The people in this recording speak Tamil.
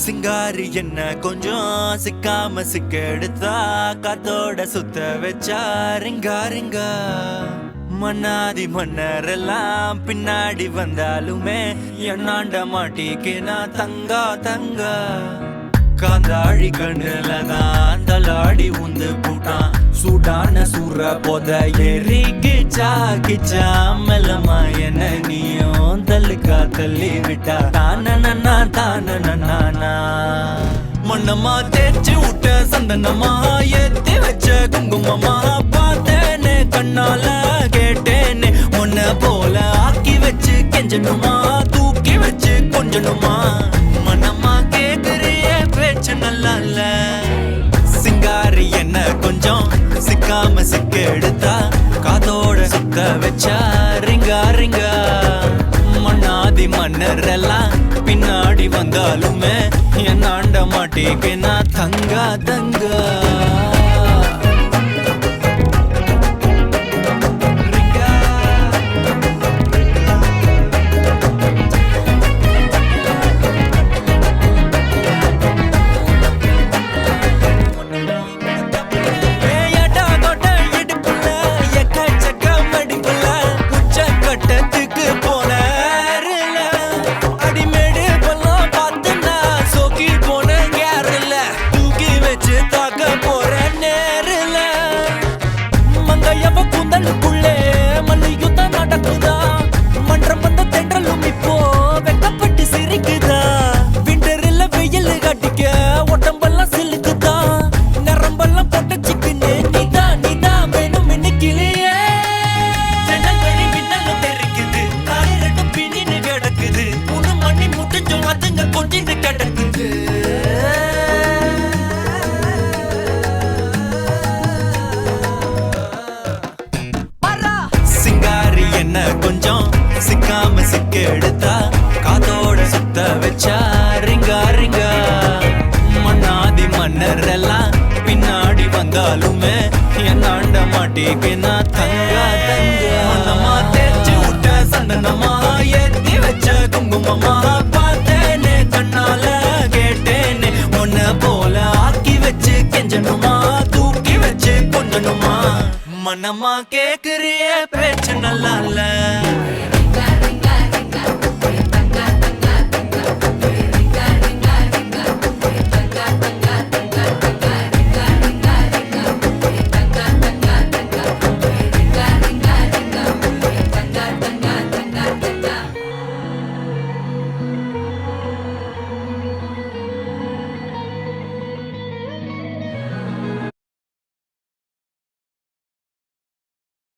சிங்காரி என்ன கொஞ்சம் சிக்காம சிக்க எடுத்தா காத்தோட சுத்த வச்சா ரிங்கா ரிங்கா மன்னாதி மன்னரெல்லாம் பின்னாடி வந்தாலுமே என்னாண்ட மாட்டிக்கு நான் தங்கா தங்கா காந்தாழி கண்ணுலதான் தலாடி உந்து பூட்டான் சூடான சூற போத ஏறி கிச்சா கிச்சா மெல்லமா என்ன நீயும் தள்ளுக்கா தள்ளி விட்டா தானனா தானனா மண்ணம்மா தேய்ச்சி விட்ட சந்தனமா ஏத்தி வச்ச குங்குமமா பார்த்தேனே கண்ணால கேட்டேனே உன்ன போல ஆக்கி வச்சு கெஞ்சணுமா தூக்கி வச்சு கொஞ்சணுமா மனமா கேக்குறிய பேச்சு நல்லா இல்ல சிங்காரி என்ன கொஞ்சம் சிக்காம சிக்க எடுத்தா காதோட சுத்த வச்சா ரிங்கா ரிங்கா மண்ணாதி மன்னர் எல்லாம் பின்னாடி வந்தாலுமே என்னாண்ட மாட்டேக்கு நான் தங்கா தங்கா சிங்காரி என்ன கொஞ்சம் சிக்காம சிக்க எடுத்தா காதோட சுத்த வச்சா ரிங்கா ரிங்கா மண்ணாதி மன்னர் எல்லாம் பின்னாடி வந்தாலுமே என்னாண்ட மாட்டேக்கு நான் தங்கா தங்கா மனமா தேய்ச்சி விட்ட சந்தனமா ஏத்தி வச்ச குங்குமமா பார்த்தேனே கண்ணால கேட்டேனே உன்ன போல ஆக்கி வச்சு கெஞ்சணுமா தூக்கி வச்சு கொஞ்சணுமா மனமா கேக்குறிய பேச்சு நல்லா இல்ல